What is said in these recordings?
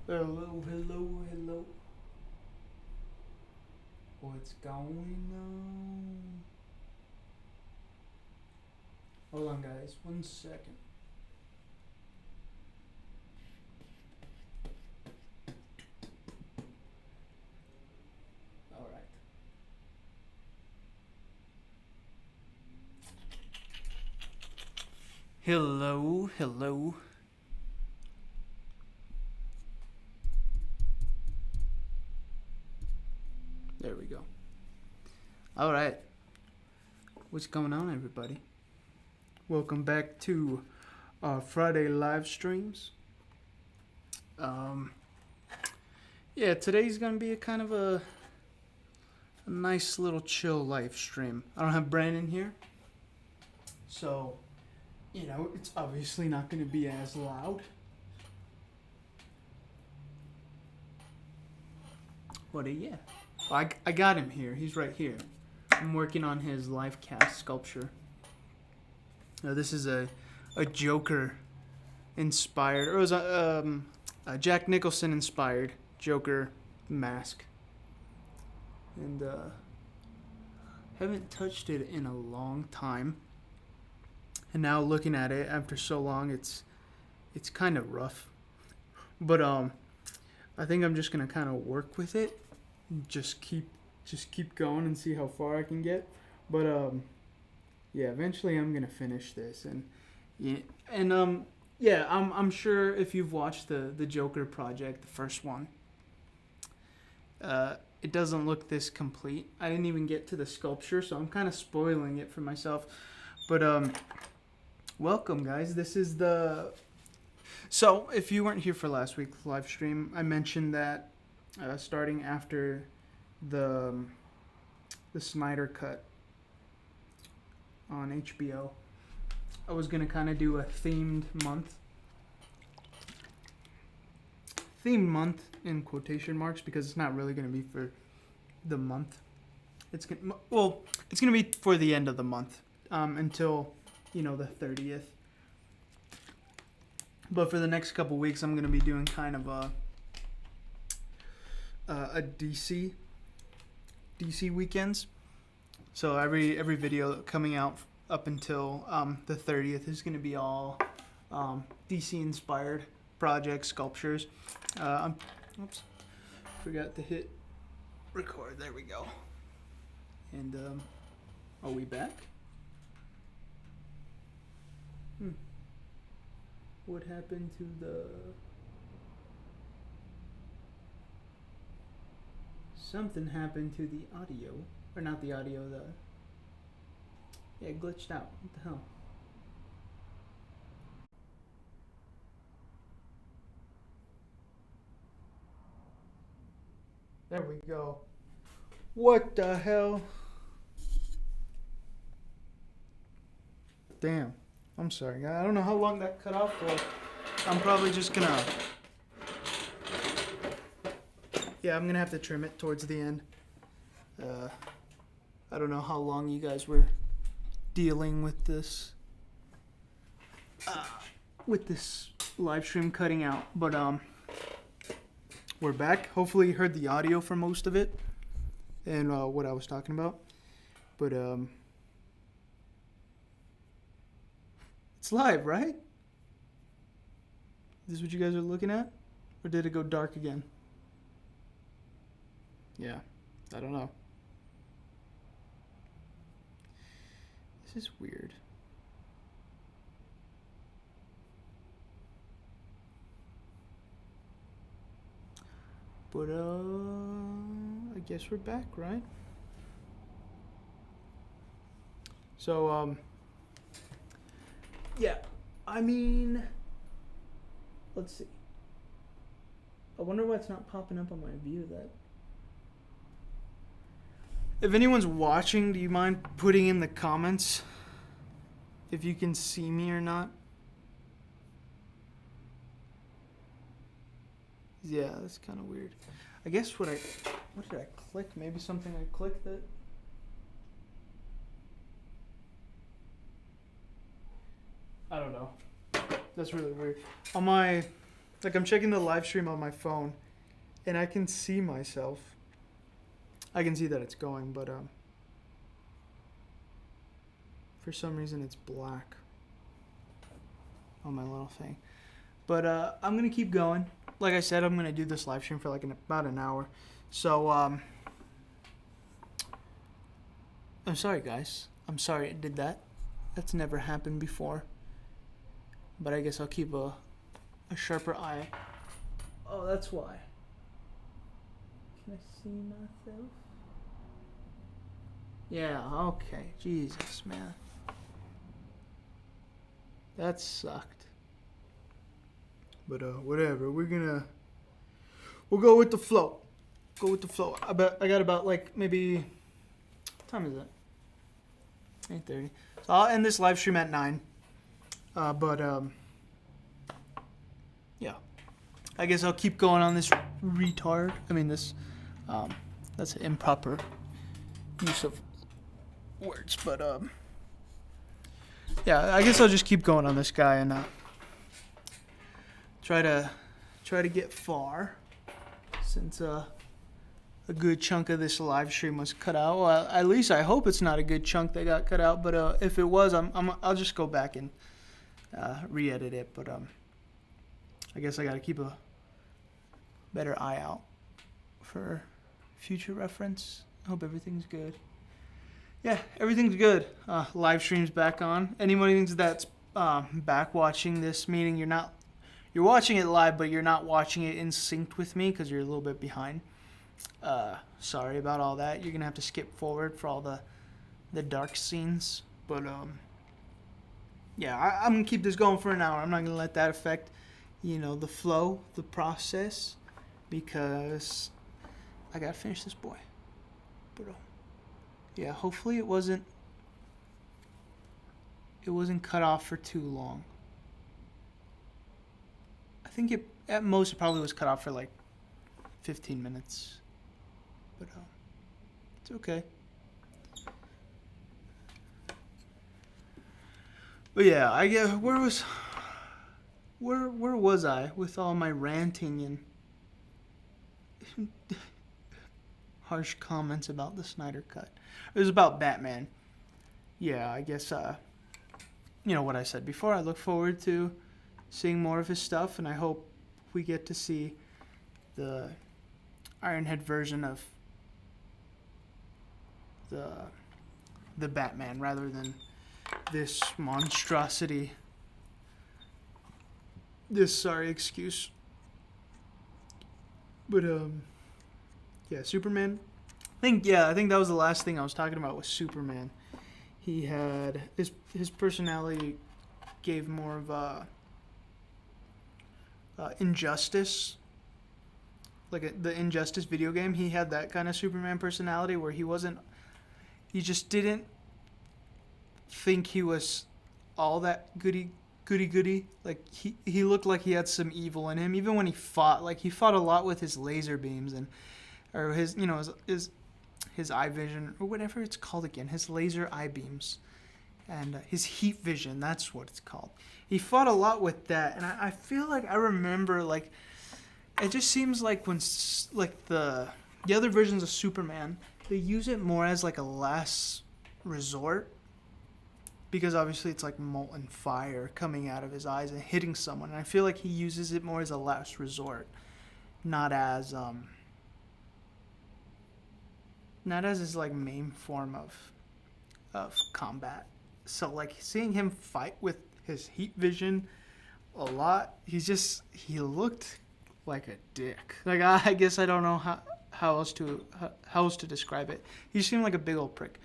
Hello, hello, hello. What's going on? Hold on, guys. 1 second. All right. Hello, hello. There we go. All right. What's going on, everybody? Welcome back to Friday live streams. Yeah, today's gonna be a kind of a nice little chill live stream. I don't have Brandon here, so it's obviously not gonna be as loud. Yeah. I got him here. He's right here. I'm working on his live cast sculpture. This is a Joker inspired, or it was a Jack Nicholson inspired Joker mask, and haven't touched it in a long time. And now looking at it after so long, it's kind of rough. But I think I'm just gonna kind of work with it, just keep going and see how far I can get. But yeah, eventually I'm gonna finish this, and I'm sure if you've watched the Joker project, the first one, it doesn't look this complete. I didn't even get to the sculpture, so I'm kind of spoiling it for myself. But welcome, guys. This is the. So if you weren't here for last week's live stream, I mentioned that starting after the Snyder Cut on HBO, I was gonna kind of do a themed month in quotation marks, because it's not really gonna be for the month. It's gonna be for the end of the month, until the 30th. But for the next couple weeks, I'm gonna be doing kind of a DC weekends. So every video coming out up until the 30th is gonna be all DC inspired projects, sculptures. Oops, forgot to hit record. There we go. And are we back? What happened to the... Something happened to the audio. Or not the audio, Yeah, it glitched out. What the hell? There we go. What the hell? Damn. I'm sorry, guys. I don't know how long that cut off for. I'm probably just gonna... Yeah, I'm gonna have to trim it towards the end. I don't know how long you guys were dealing with this live stream cutting out, but we're back. Hopefully you heard the audio for most of it and what I was talking about. But it's live, right? Is this what you guys are looking at? Or did it go dark again? Yeah, I don't know. This is weird. But I guess we're back, right? So yeah, I mean, let's see. I wonder why it's not popping up on my view. That if anyone's watching, do you mind putting in the comments if you can see me or not? Yeah, that's kind of weird. I guess what did I click? Maybe something I clicked that. I don't know. That's really weird. On my Like I'm checking the live stream on my phone, and I can see myself. I can see that it's going, but for some reason it's black on my little thing. But I'm gonna keep going. Like I said, I'm gonna do this live stream for like about an hour. So I'm sorry, guys. I'm sorry it did that. That's never happened before. But I guess I'll keep a sharper eye. Oh, that's why. Can I see myself? Yeah, okay. Jesus, man. That sucked. But whatever. We'll go with the flow. Go with the flow. I got about like maybe, what time is it? 8:30. So I'll end this live stream at 9. Yeah. I guess I'll keep going on this retard. I mean this that's an improper use of words, but yeah, I guess I'll just keep going on this guy and try to get far, since a good chunk of this live stream was cut out. Well, at least I hope it's not a good chunk that got cut out, but if it was, I'll just go back and re-edit it. But I guess I got to keep a better eye out for future reference. I hope everything's good. Yeah, everything's good. Live stream's back on. Anybody that's back watching this, meaning you're watching it live, but you're not watching it in sync with me because you're a little bit behind. Sorry about all that. You're gonna have to skip forward for all the dark scenes. But yeah, I'm gonna keep this going for an hour. I'm not gonna let that affect, the flow, the process, because I gotta finish this boy. But yeah, hopefully it wasn't cut off for too long. I think at most it probably was cut off for like 15 minutes. But it's okay. But yeah, I guess where was I with all my ranting and harsh comments about the Snyder Cut? It was about Batman. Yeah, I guess what I said before. I look forward to seeing more of his stuff, and I hope we get to see the Ironhead version of the Batman rather than this monstrosity. Excuse. But yeah, Superman. I think that was the last thing I was talking about with Superman. He had his personality gave more of a Injustice, like the Injustice video game. He had that kind of Superman personality where he just didn't think he was all that goody. Like he looked like he had some evil in him. Even when he fought a lot with his laser beams or his his eye vision or whatever it's called again, his laser eye beams, and his heat vision. That's what it's called. He fought a lot with that, and I feel like I remember like it just seems like when like the other versions of Superman, they use it more as like a last resort. Because obviously it's like molten fire coming out of his eyes and hitting someone. And I feel like he uses it more as a last resort, not as his like main form of combat. So like seeing him fight with his heat vision a lot, he looked like a dick. Like I guess I don't know how else to describe it. He seemed like a big old prick,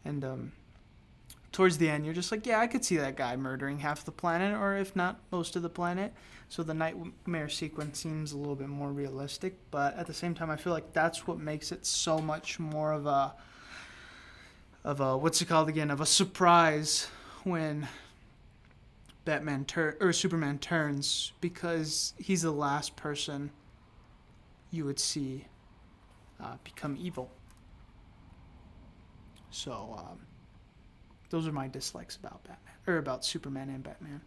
and towards the end, you're just like, yeah, I could see that guy murdering half the planet, or if not most of the planet. So the nightmare sequence seems a little bit more realistic, but at the same time, I feel like that's what makes it so much more of a what's it called again? Of a surprise when Superman turns, because he's the last person you would see become evil. So those are my dislikes about Batman, or about Superman and Batman.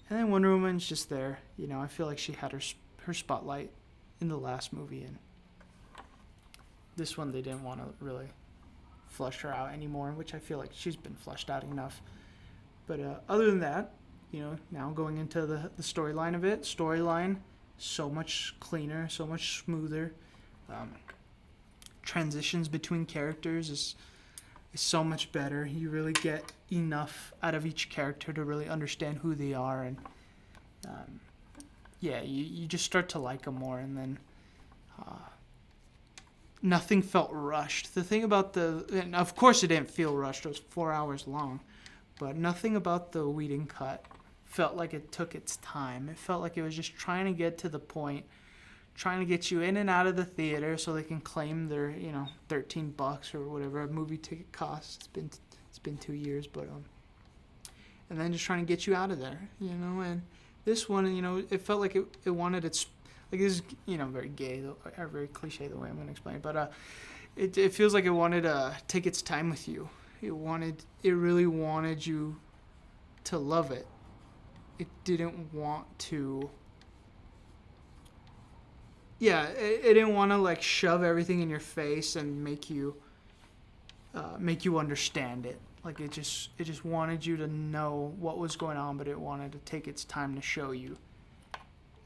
And then Wonder Woman's just there. You know, I feel like she had her spotlight in the last movie, and this one they didn't want to really flush her out anymore, which I feel like she's been flushed out enough. But other than that, you know, now going into the storyline of it, so much cleaner, so much smoother. Transitions between characters is so much better. You really get enough out of each character to really understand who they are, and you just start to like them more. And then nothing felt rushed. The thing about and of course it didn't feel rushed. It was 4 hours long, but nothing about the Whedon cut felt like it took its time. It felt like it was just trying to get to the point, trying to get you in and out of the theater so they can claim their, you know, $13 or whatever a movie ticket costs. It's been 2 years, but and then just trying to get you out of there, you know. And this one, you know, it felt like it wanted its, like, this is, you know, very gay or very cliche the way I'm going to explain it, but it feels like it wanted to take its time with you. It really wanted you to love it. It didn't want to. Yeah, it didn't want to like shove everything in your face and make you understand it. Like it just wanted you to know what was going on, but it wanted to take its time to show you.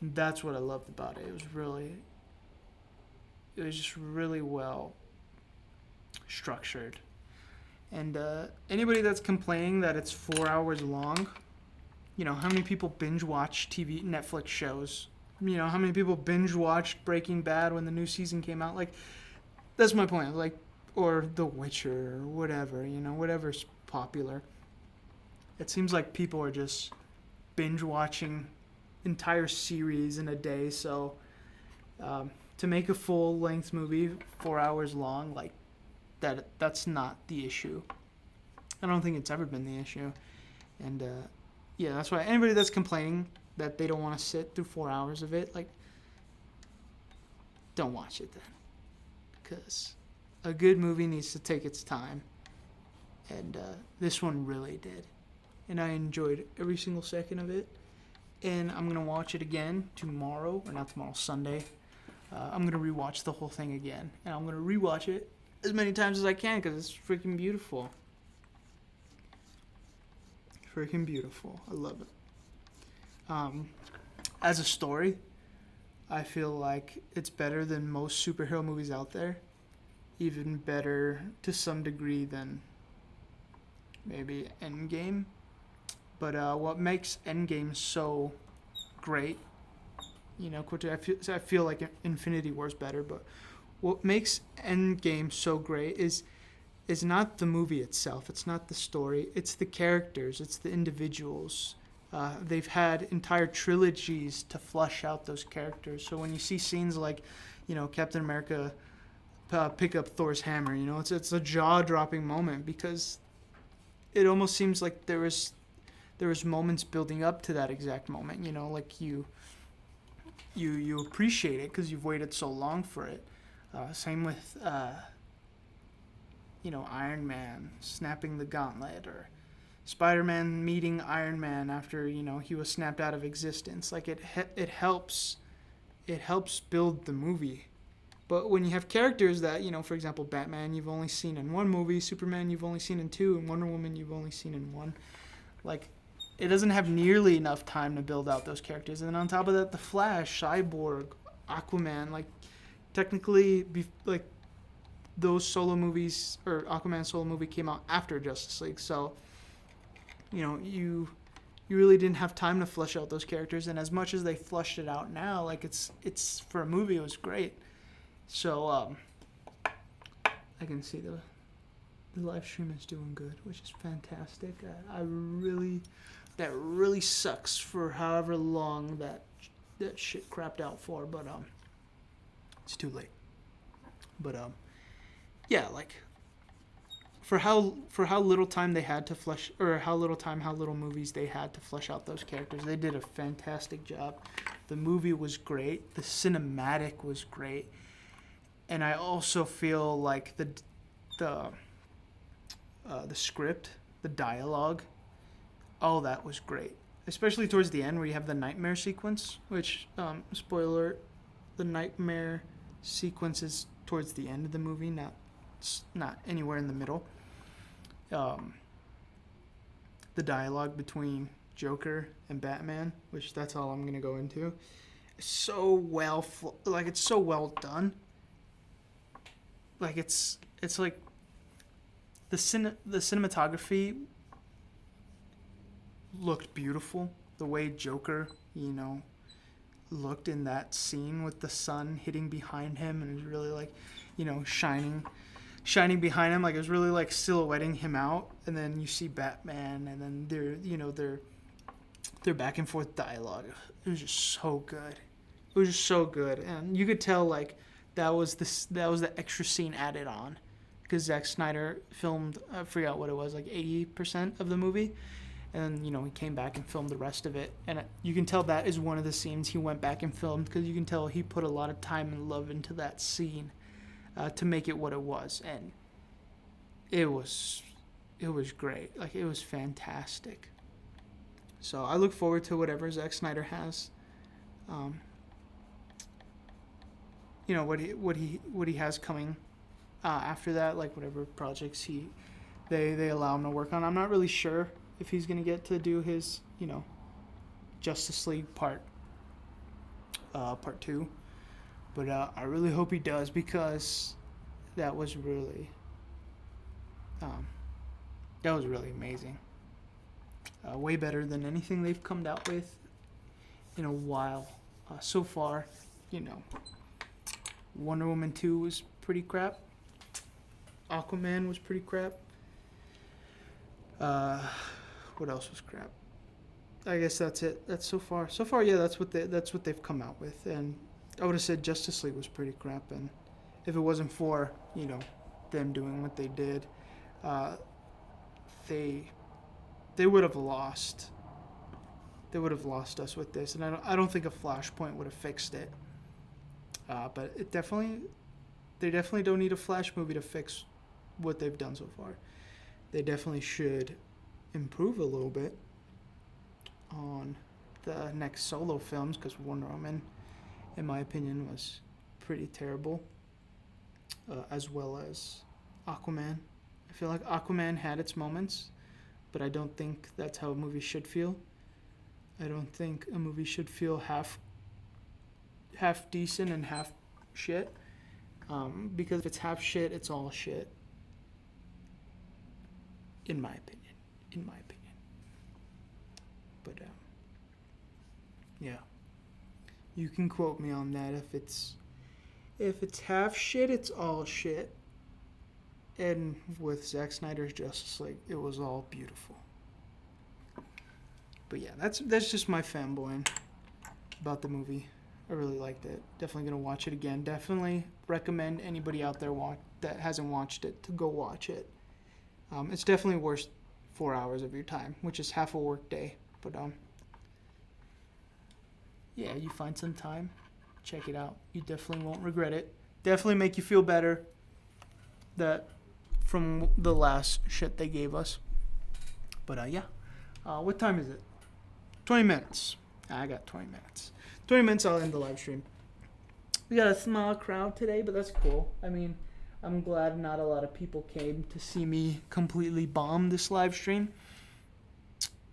And that's what I loved about it. It was just really well structured. And anybody that's complaining that it's 4 hours long, you know, how many people binge watch Netflix shows? You know, how many people binge watched Breaking Bad when the new season came out? Like, that's my point. Like, or The Witcher or whatever, you know, whatever's popular. It seems like people are just binge watching entire series in a day. So to make a full length movie 4 hours long, like that's not the issue. I don't think it's ever been the issue. And yeah, that's why anybody that's complaining that they don't want to sit through 4 hours of it, like, don't watch it then. Because a good movie needs to take its time. And this one really did. And I enjoyed every single second of it. And I'm going to watch it again tomorrow, or not tomorrow, Sunday. I'm going to rewatch the whole thing again. And I'm going to rewatch it as many times as I can because it's freaking beautiful. Freaking beautiful. I love it. As a story, I feel like it's better than most superhero movies out there. Even better to some degree than maybe Endgame. But what makes Endgame so great, you know, I feel like Infinity War is better, but what makes Endgame so great is not the movie itself. It's not the story. It's the characters. It's the individuals. They've had entire trilogies to flush out those characters. So when you see scenes like, you know, Captain America pick up Thor's hammer, you know, it's a jaw-dropping moment because it almost seems like there was moments building up to that exact moment. You know, like you appreciate it because you've waited so long for it. Same with you know, Iron Man snapping the gauntlet, or Spider-Man meeting Iron Man after, you know, he was snapped out of existence. Like it helps build the movie. But when you have characters that, you know, for example, Batman you've only seen in one movie, Superman you've only seen in two, and Wonder Woman you've only seen in one, like it doesn't have nearly enough time to build out those characters. And then on top of that, the Flash, Cyborg, Aquaman, like technically like those solo movies, or Aquaman's solo movie came out after Justice League, so you know, you really didn't have time to flesh out those characters. And as much as they flushed it out now, like it's for a movie, it was great. So I can see the live stream is doing good, which is fantastic. That really sucks for however long that shit crapped out for, but it's too late. But yeah, like for how little time they had to flesh, or how little movies they had to flesh out those characters, they did a fantastic job. The movie was great. The cinematic was great. And I also feel like the script, the dialogue, all that was great. especially towards the end where you have the nightmare sequence, which, spoiler, the nightmare sequence is towards the end of the movie, not anywhere in the middle. Um, the dialogue between Joker and Batman, which that's all I'm gonna go into, is so well, it's so well done. Like it's like the cinematography looked beautiful. The way Joker, looked in that scene with the sun hitting behind him and it was really like, shining behind him, like it was really like silhouetting him out. And then you see Batman, and then they're back and forth dialogue. It was just so good. It was just so good, and you could tell like that was the extra scene added on, because Zack Snyder filmed, I forgot what it was, like 80% of the movie, and he came back and filmed the rest of it, and you can tell that is one of the scenes he went back and filmed, because you can tell he put a lot of time and love into that scene to make it what it was, and it was great. Like, it was fantastic. So I look forward to whatever Zack Snyder has. What he has coming after that, like whatever projects they allow him to work on. I'm not really sure if he's gonna get to do his Justice League part 2, but I really hope he does, because that was really amazing. Way better than anything they've come out with in a while so far. Wonder Woman 2 was pretty crap. Aquaman was pretty crap. What else was crap? I guess that's it. That's so far. So far, yeah, that's what they've come out with. And I would have said Justice League was pretty crap. And if it wasn't for them doing what they did, they would have lost. They would have lost us with this, and I don't think a Flashpoint would have fixed it. But they definitely don't need a Flash movie to fix what they've done so far. They definitely should improve a little bit on the next solo films, because Wonder Woman, in my opinion, was pretty terrible, as well as Aquaman. I feel like Aquaman had its moments, but I don't think that's how a movie should feel. I don't think a movie should feel half decent and half shit, because if it's half shit, it's all shit, in my opinion. But yeah, you can quote me on that. If it's half shit, it's all shit. And with Zack Snyder's Justice League, it was all beautiful. But yeah, that's just my fanboying about the movie. I really liked it. Definitely gonna watch it again. Definitely recommend anybody out there that hasn't watched it to go watch it. It's definitely worth 4 hours of your time, which is half a work day. But yeah, you find some time, check it out. You definitely won't regret it. Definitely make you feel better that from the last shit they gave us. But yeah, what time is it? 20 minutes. I got 20 minutes. 20 minutes, I'll end the live stream. We got a small crowd today, but that's cool. I mean, I'm glad not a lot of people came to see me completely bomb this live stream.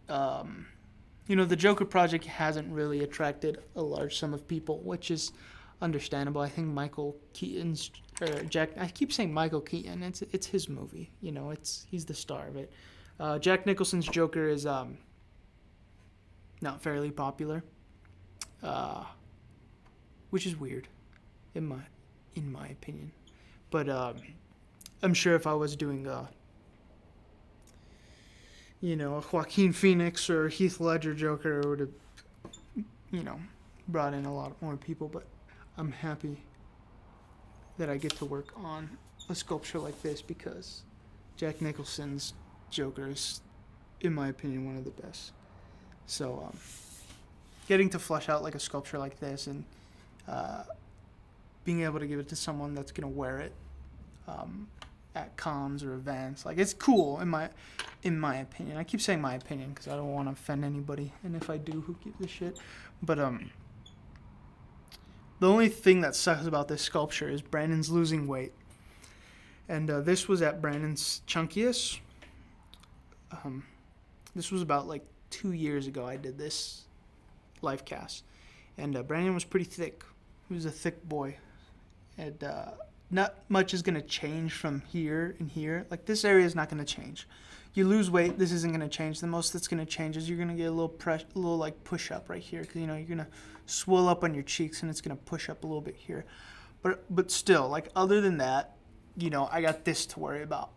The Joker project hasn't really attracted a large sum of people, which is understandable. I think Michael Keaton's I keep saying Michael Keaton. It's his movie. He's the star of it. Jack Nicholson's Joker is not fairly popular, which is weird, in my opinion. But I'm sure if I was doing a Joaquin Phoenix or Heath Ledger Joker, it would have brought in a lot more people. But I'm happy that I get to work on a sculpture like this, because Jack Nicholson's Joker is, in my opinion, one of the best. So getting to flesh out like a sculpture like this, and being able to give it to someone that's going to wear it at cons or events, like, it's cool. in my opinion. I keep saying my opinion because I don't want to offend anybody, and if I do, who gives a shit? But the only thing that sucks about this sculpture is Brandon's losing weight, and this was at Brandon's chunkiest. This was about like 2 years ago. I did this life cast, and Brandon was pretty thick. He was a thick boy, and not much is gonna change from here and here. Like this area is not gonna change. You lose weight, this isn't gonna change. The most that's gonna change is you're gonna get a little like push up right here, because you're gonna swell up on your cheeks, and it's gonna push up a little bit here. But still, like other than that, I got this to worry about.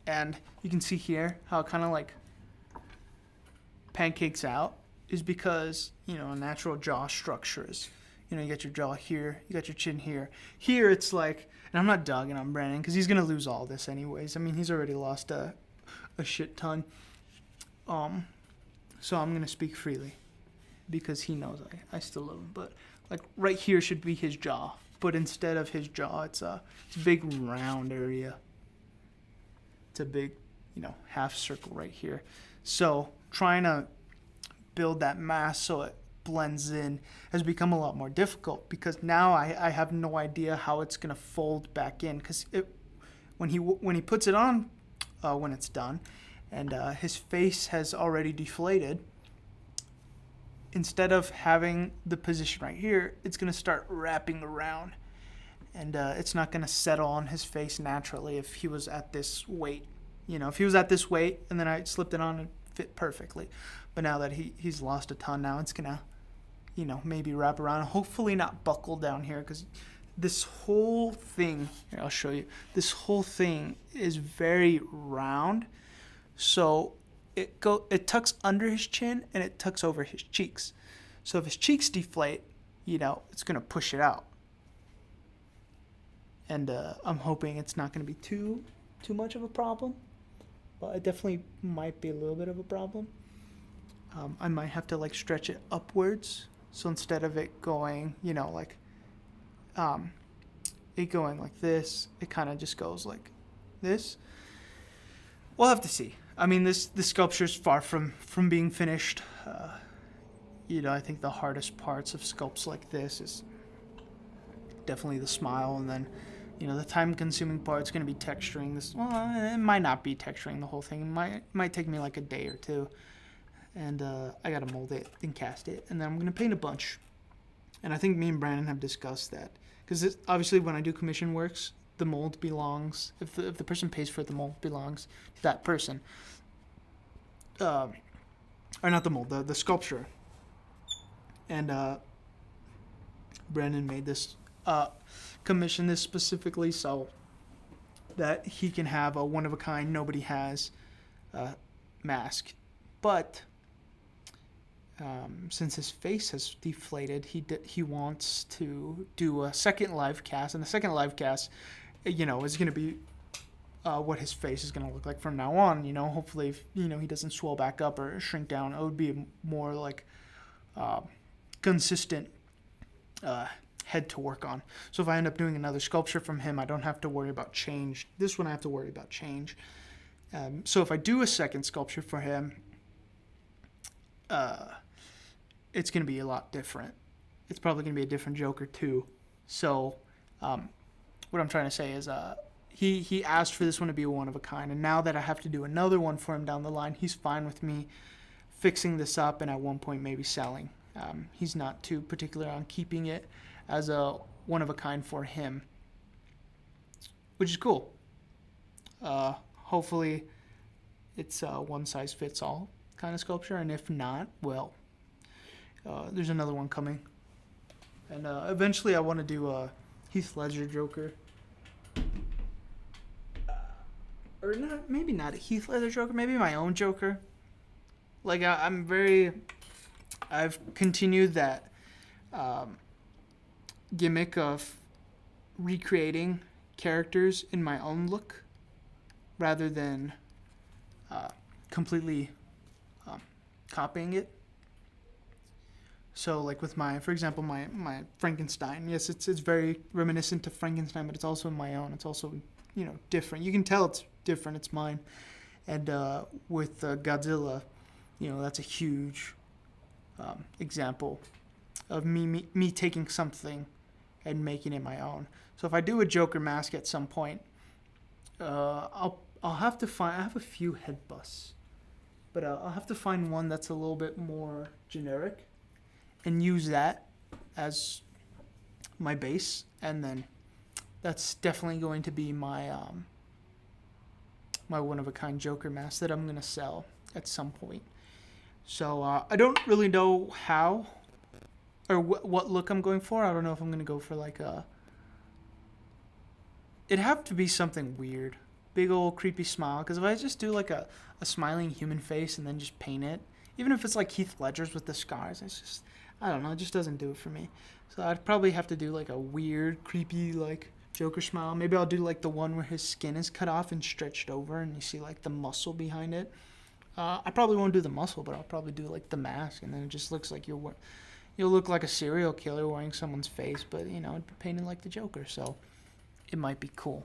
And you can see here how it kind of like pancakes out is because a natural jaw structure is. You got your jaw here, you got your chin here. Here it's like, and I'm not dogging on Brandon because he's gonna lose all this anyways. I mean, he's already lost a shit ton. So I'm gonna speak freely because he knows I still love him. But like right here should be his jaw, but instead of his jaw, it's a big round area. It's a big, half circle right here. So trying to build that mass so it blends in has become a lot more difficult because now I have no idea how it's gonna fold back in, because when he puts it on when it's done and his face has already deflated, instead of having the position right here, it's gonna start wrapping around, and it's not gonna settle on his face naturally if he was at this weight. If he was at this weight and then I slipped it on and fit perfectly, but now that he's lost a ton, now it's gonna maybe wrap around, hopefully not buckle down here, because this whole thing, here I'll show you, this whole thing is very round, so it tucks under his chin and it tucks over his cheeks. So if his cheeks deflate, it's gonna push it out, and I'm hoping it's not gonna be too much of a problem, but it definitely might be a little bit of a problem. I might have to like stretch it upwards. So instead of it going, it going like this, it kind of just goes like this. We'll have to see. I mean, this sculpture is far from being finished. I think the hardest parts of sculpts like this is definitely the smile, and then, the time-consuming part is going to be texturing this. Well, it might not be texturing the whole thing. It might take me like a day or two. And I gotta mold it and cast it, and then I'm gonna paint a bunch. And I think me and Brandon have discussed that, because obviously when I do commission works, the mold belongs, if the person pays for it, the mold belongs to that person. Or not the mold, the sculpture. And Brandon made this, commission this specifically so that he can have a one-of-a-kind, nobody has mask. But since his face has deflated, he wants to do a second live cast, and the second live cast, is going to be what his face is going to look like from now on. Hopefully, if, he doesn't swell back up or shrink down, it would be more like consistent head to work on. So if I end up doing another sculpture from him, I don't have to worry about change. This one I have to worry about change. So if I do a second sculpture for him, it's going to be a lot different. It's probably going to be a different Joker too. So what I'm trying to say is he asked for this one to be one of a kind, and now that I have to do another one for him down the line, he's fine with me fixing this up and at one point maybe selling. He's not too particular on keeping it as a one of a kind for him, which is cool. Hopefully it's a one size fits all kind of sculpture, and if not, well, there's another one coming, and eventually I want to do a Heath Ledger Joker, or not, maybe not a Heath Ledger Joker, maybe my own Joker. Like I've continued that gimmick of recreating characters in my own look rather than completely copying it. So like with for example, my Frankenstein, yes, it's very reminiscent to Frankenstein, but it's also my own. It's also, different. You can tell it's different. It's mine. And with Godzilla, that's a huge example of me taking something and making it my own. So if I do a Joker mask at some point, I'll have to find. I have a few head busts, but I'll have to find one that's a little bit more generic, and use that as my base, and then that's definitely going to be my my one of a kind Joker mask that I'm gonna sell at some point. So I don't really know how or what look I'm going for. I don't know if I'm gonna go for like a. It'd have to be something weird, big old creepy smile. Because if I just do like a smiling human face and then just paint it, even if it's like Heath Ledger's with the scars, it's just, I don't know, it just doesn't do it for me. So I'd probably have to do like a weird, creepy like Joker smile. Maybe I'll do like the one where his skin is cut off and stretched over, and you see like the muscle behind it. I probably won't do the muscle, but I'll probably do like the mask, and then it just looks like you'll look like a serial killer wearing someone's face, but it'd be painted like the Joker, so it might be cool.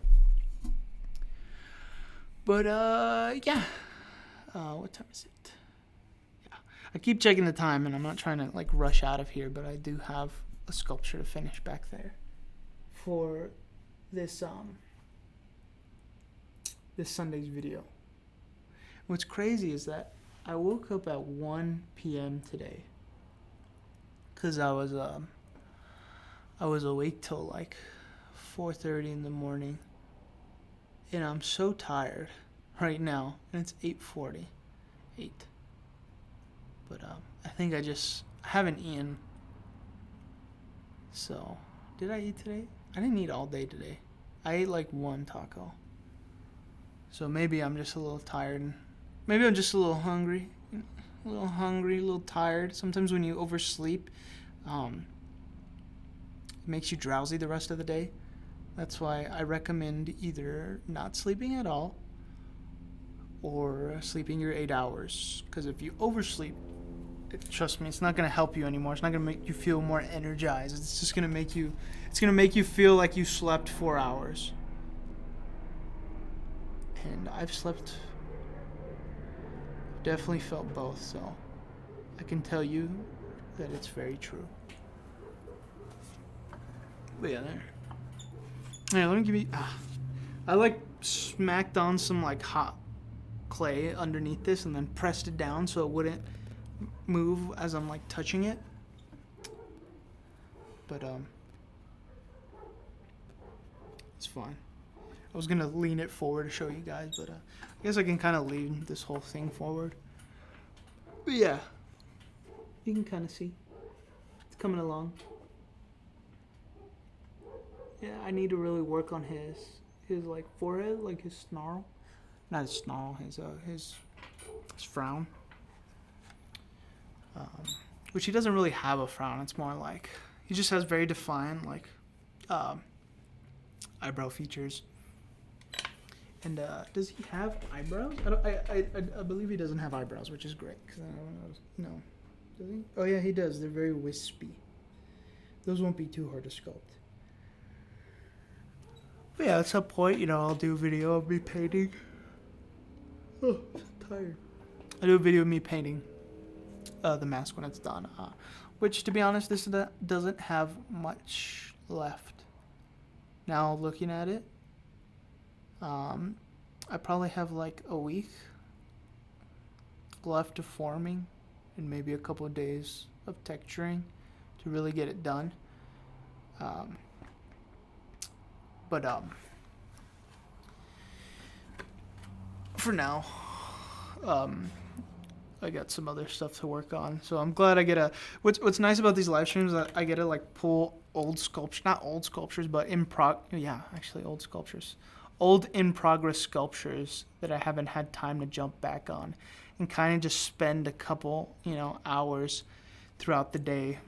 But yeah. What time is it? Yeah, I keep checking the time, and I'm not trying to like rush out of here, but I do have a sculpture to finish back there for this this Sunday's video. What's crazy is that I woke up at 1 p.m. today because I was awake till like 4:30 in the morning, and I'm so tired right now, and it's 8:40. But I think I haven't eaten. So did I eat today? I didn't eat all day today. I ate like one taco. So maybe I'm just a little tired, and maybe I'm just a little hungry, a little tired. Sometimes when you oversleep, it makes you drowsy the rest of the day. That's why I recommend either not sleeping at all or sleeping your 8 hours. Because if you oversleep, trust me, it's not going to help you anymore. It's not going to make you feel more energized. It's just going to make you feel like you slept 4 hours. And I've definitely felt both, so I can tell you that it's very true. But yeah, there. Yeah, let me give you. I like smacked on some like hot clay underneath this, and then pressed it down so it wouldn't move as I'm like touching it. But it's fine. I was gonna lean it forward to show you guys, but I guess I can kind of lean this whole thing forward. But yeah, you can kind of see it's coming along. Yeah, I need to really work on his like forehead, like his snarl, not his snarl, his frown. Which he doesn't really have a frown. It's more like he just has very defined like eyebrow features. And does he have eyebrows? I believe he doesn't have eyebrows, which is great. Cause I don't know. No, does he? Oh yeah, he does. They're very wispy. Those won't be too hard to sculpt. But yeah, at some point, I'll do a video of me painting. Oh, I'm tired. I'll do a video of me painting the mask when it's done. Which, to be honest, this doesn't have much left. Now, looking at it, I probably have like a week left of forming and maybe a couple of days of texturing to really get it done. But for now, I got some other stuff to work on. So I'm glad I get what's nice about these live streams is that I get to like pull old sculptures, not old sculptures, but old sculptures. Old in progress sculptures that I haven't had time to jump back on, and kind of just spend a couple, hours throughout the day,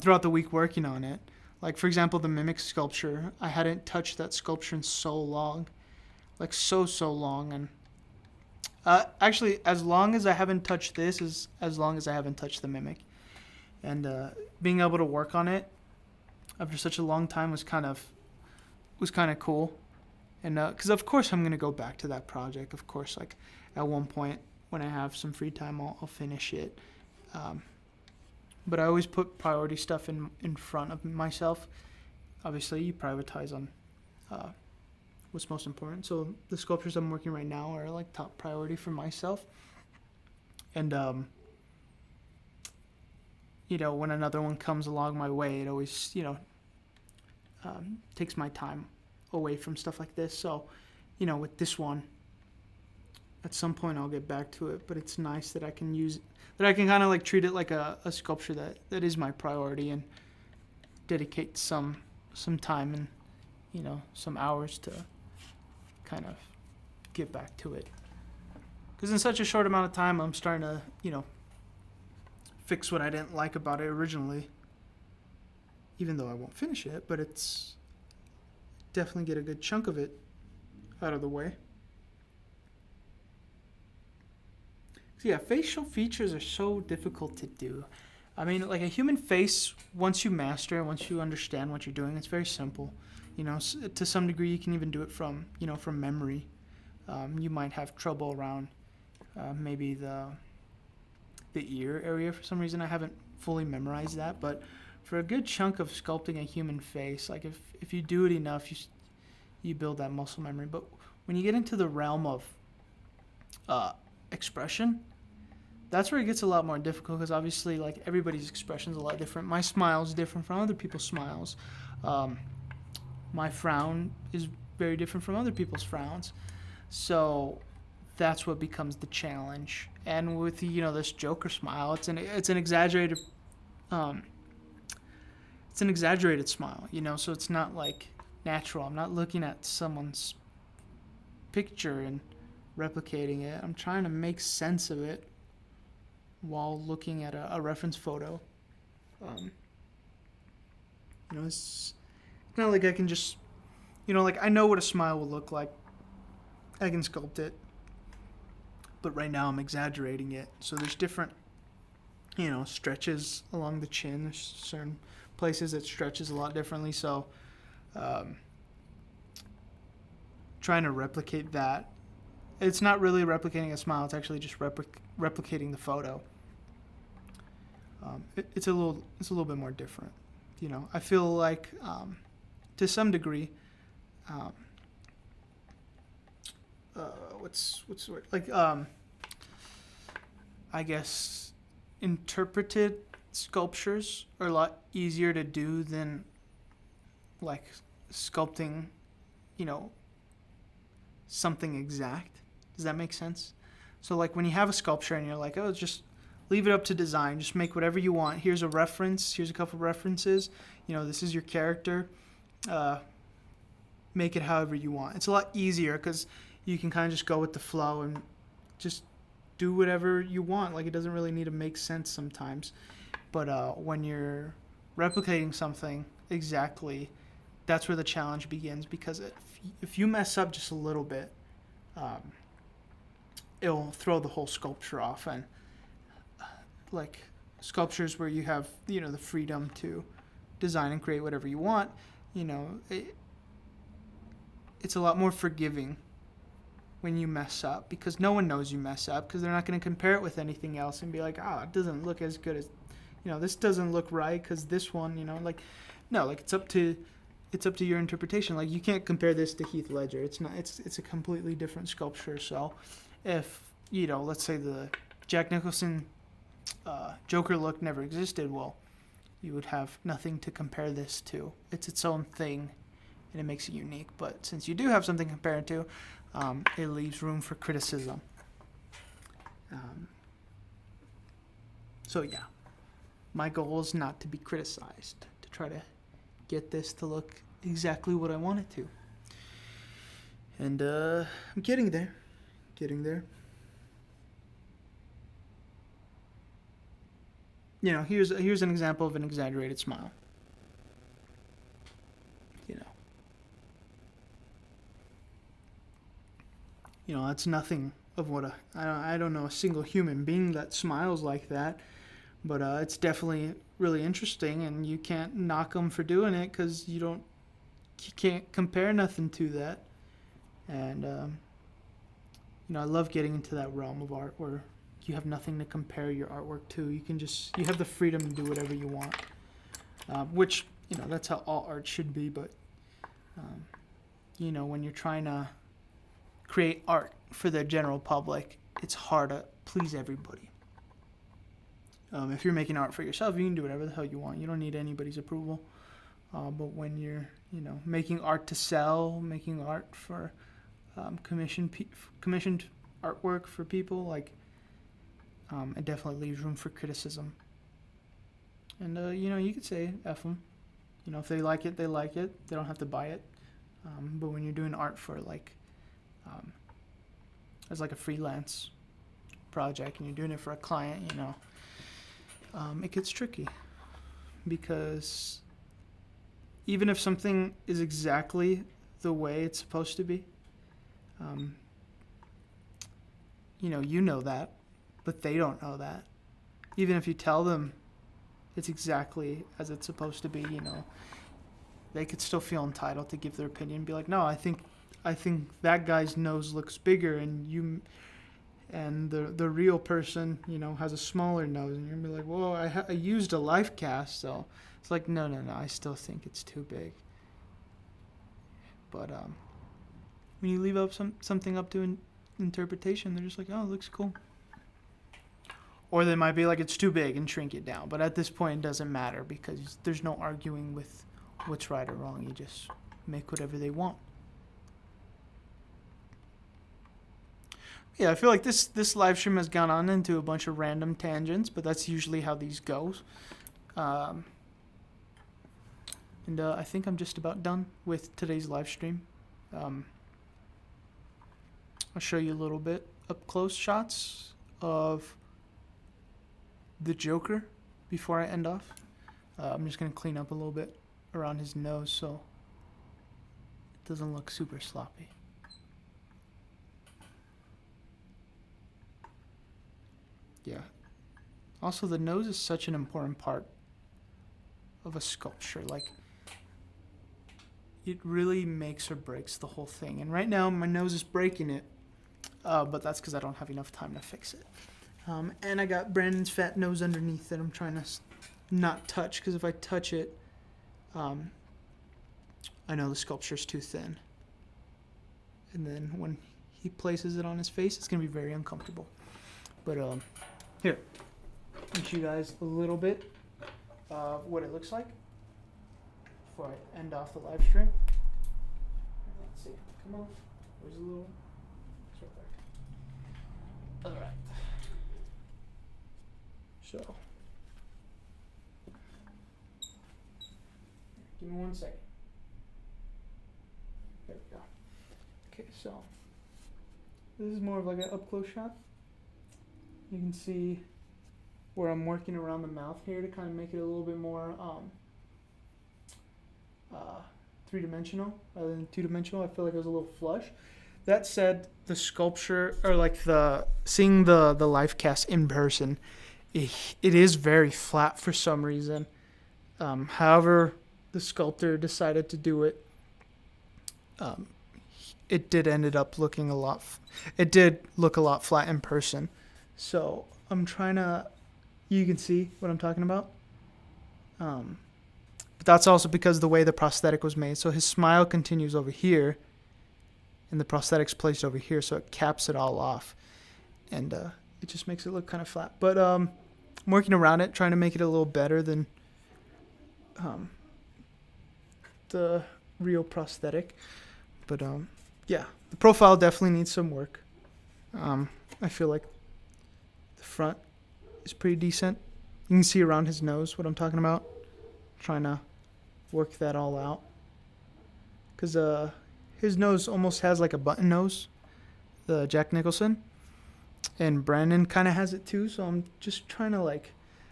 throughout the week working on it. Like, for example, the mimic sculpture. I hadn't touched that sculpture in so long. Like, so long. And actually, as long as I haven't touched this is as long as I haven't touched the mimic. And being able to work on it after such a long time was kind of cool. And because of course I'm gonna go back to that project. Of course, like at one point when I have some free time, I'll finish it. Um, but I always put priority stuff in front of myself. Obviously, you prioritize on uh, what's most important. So the sculptures I'm working right now are like top priority for myself. And when another one comes along my way, it always takes my time away from stuff like this. So, with this one, at some point I'll get back to it. But it's nice that I can kind of like treat it like a sculpture that is my priority and dedicate some time and some hours to kind of get back to it. Because in such a short amount of time, I'm starting to fix what I didn't like about it originally. Even though I won't finish it, but it's definitely get a good chunk of it out of the way. So yeah, facial features are so difficult to do. I mean, like a human face, once you master it, once you understand what you're doing, it's very simple. To some degree, you can even do it from memory. You might have trouble around maybe the ear area for some reason. I haven't fully memorized that, but for a good chunk of sculpting a human face, like if you do it enough, you build that muscle memory. But when you get into the realm of expression, that's where it gets a lot more difficult, because obviously, like, everybody's expression is a lot different. My smile is different from other people's smiles. My frown is very different from other people's frowns. So that's what becomes the challenge. And with this Joker smile, it's an exaggerated smile, so it's not like natural. I'm not looking at someone's picture and replicating it. I'm trying to make sense of it while looking at a reference photo. It's not like I can just, like I know what a smile will look like. I can sculpt it. But right now I'm exaggerating it. So there's different, stretches along the chin. There's certain places it stretches a lot differently. So trying to replicate that. It's not really replicating a smile. It's actually just replicating the photo. It's a little bit more different. I feel like to some degree, what's the word? Like I guess interpreted sculptures are a lot easier to do than like sculpting, something exact. Does that make sense? So like when you have a sculpture and you're like, oh, just leave it up to design. Just make whatever you want. Here's a reference. Here's a couple of references. This is your character. Make it however you want. It's a lot easier because you can kind of just go with the flow and just do whatever you want. Like, it doesn't really need to make sense sometimes. But when you're replicating something exactly, that's where the challenge begins, because if you mess up just a little bit, it'll throw the whole sculpture off. And like sculptures where you have the freedom to design and create whatever you want, it's a lot more forgiving when you mess up, because no one knows you mess up, because they're not going to compare it with anything else and be like, it doesn't look as good as, this doesn't look right because this one, no, like it's up to your interpretation. Like, you can't compare this to Heath Ledger. It's a completely different sculpture. So if let's say the Jack Nicholson Joker look never existed, well, you would have nothing to compare this to. It's its own thing, and it makes it unique. But since you do have something to compare it to, it leaves room for criticism. So yeah, my goal is not to be criticized, to try to get this to look exactly what I want it to. And I'm getting there. Here's an example of an exaggerated smile. That's nothing of what I don't know a single human being that smiles like that, but it's definitely really interesting, and you can't knock them for doing it, because you can't compare nothing to that. And I love getting into that realm of art where you have nothing to compare your artwork to. You have the freedom to do whatever you want, which that's how all art should be. But when you're trying to create art for the general public, it's hard to please everybody. If you're making art for yourself, you can do whatever the hell you want. You don't need anybody's approval. But when you're making art to sell, making art for commissioned artwork for people, like it definitely leaves room for criticism. And you could say F them. If they like it, they like it. They don't have to buy it. But when you're doing art for as like a freelance project and you're doing it for a client, it gets tricky, because even if something is exactly the way it's supposed to be, you know that, but they don't know that. Even if you tell them it's exactly as it's supposed to be, they could still feel entitled to give their opinion and be like, no, I think that guy's nose looks bigger, and the real person, has a smaller nose, and you're gonna be like, well, I used a life cast, so it's like, no, I still think it's too big. But when you leave up something up to interpretation, they're just like, oh, it looks cool. Or they might be like, it's too big, and shrink it down. But at this point, it doesn't matter, because there's no arguing with what's right or wrong. You just make whatever they want. Yeah, I feel like this live stream has gone on into a bunch of random tangents, but that's usually how these goes. And I think I'm just about done with today's live stream. I'll show you a little bit up close shots of the Joker before I end off. I'm just going to clean up a little bit around his nose so it doesn't look super sloppy. Yeah. Also, the nose is such an important part of a sculpture. Like, it really makes or breaks the whole thing. And right now, my nose is breaking it, but that's because I don't have enough time to fix it. And I got Brandon's fat nose underneath that I'm trying to not touch, because if I touch it, I know the sculpture's too thin. And then when he places it on his face, it's going to be very uncomfortable. But here, I'll show you guys a little bit of what it looks like before I end off the live stream. Let's see. Come on. Where's the little... It's right there. All right. So, give me 1 second. There we go. Okay, so this is more of like an up-close shot. You can see where I'm working around the mouth here to kind of make it a little bit more three-dimensional rather than two-dimensional. I feel like it was a little flush. That said, the sculpture, or like seeing the life cast in person, it is very flat for some reason. However the sculptor decided to do it, it did look a lot flat in person. So I'm trying to, you can see what I'm talking about. But that's also because the way the prosthetic was made. So his smile continues over here, and the prosthetic's placed over here, so it caps it all off. And it just makes it look kind of flat. But I'm working around it, trying to make it a little better than the real prosthetic. But yeah, the profile definitely needs some work. I feel like the front is pretty decent. You can see around his nose what I'm talking about. Trying to work that all out. Because his nose almost has like a button nose, the Jack Nicholson. And Brandon kind of has it too, so I'm just trying to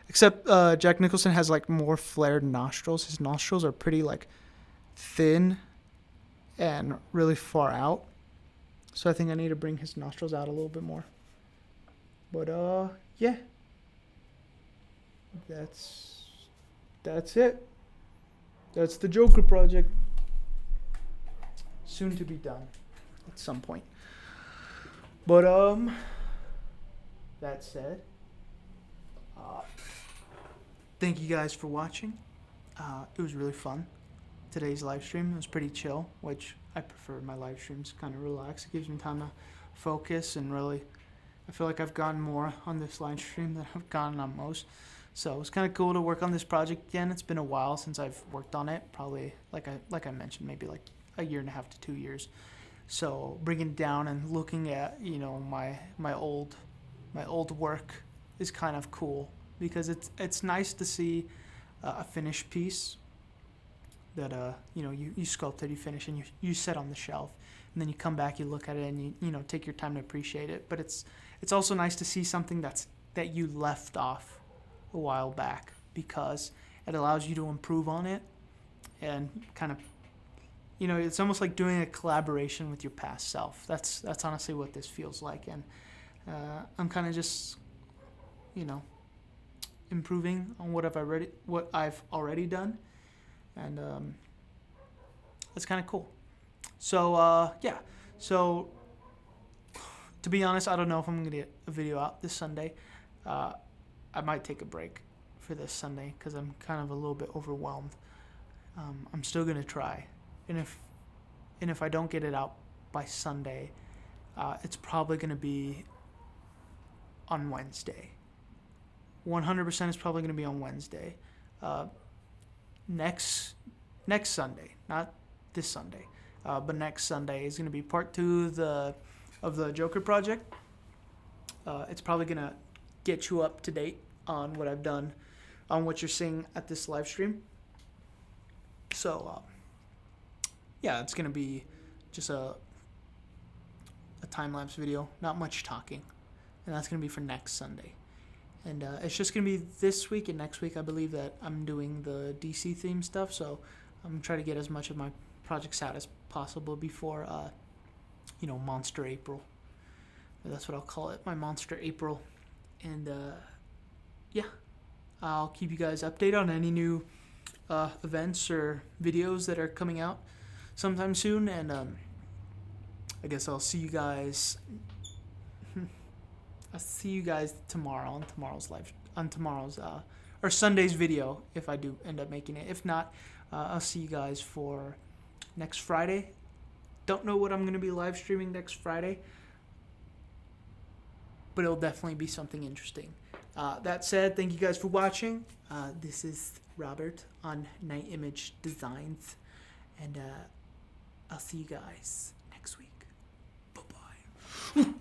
except Jack Nicholson has like more flared nostrils. His nostrils are pretty like thin and really far out. So I think I need to bring his nostrils out a little bit more. But yeah. That's it. That's the Joker project. Soon to be done. Let's some point. But that said, thank you guys for watching. It was really fun. Today's live stream was pretty chill, which I prefer my live streams kind of relax. It gives me time to focus and really, I feel like I've gotten more on this live stream than I've gotten on most. So it was kind of cool to work on this project again. It's been a while since I've worked on it. Probably, like I mentioned, maybe like a year and a half to 2 years. So bringing it down and looking at, you know, my old work is kind of cool, because it's nice to see a finished piece that you know, you sculpted, you finish, and you set on the shelf, and then you come back, you look at it, and you know, take your time to appreciate it. But it's also nice to see something that you left off a while back, because it allows you to improve on it and kind of, you know, it's almost like doing a collaboration with your past self. That's honestly what this feels like. And I'm kind of just, you know, improving on what I've already done, and that's kind of cool. So yeah, so to be honest, I don't know if I'm gonna get a video out this Sunday. I might take a break for this Sunday because I'm kind of a little bit overwhelmed. I'm still gonna try, and if I don't get it out by Sunday, it's probably gonna be on Wednesday. 100% is probably gonna be on Wednesday. Next Sunday, not this Sunday, but next Sunday is gonna be part 2 of the Joker project. It's probably gonna get you up to date on what I've done, on what you're seeing at this live stream. So yeah, it's gonna be just a time-lapse video, not much talking, and that's gonna be for next Sunday. And it's just gonna be this week and next week. I believe that I'm doing the DC theme stuff, so I'm gonna try to get as much of my projects out as possible before you know, Monster April. That's what I'll call it, my Monster April. And yeah, I'll keep you guys updated on any new events or videos that are coming out sometime soon. And I guess I'll see you guys. I'll see you guys tomorrow on tomorrow's or Sunday's video, if I do end up making it. If not, I'll see you guys for next Friday. Don't know what I'm going to be live streaming next Friday, but it'll definitely be something interesting. That said, thank you guys for watching. This is Robert on Night Image Designs, and I'll see you guys next week. Bye-bye.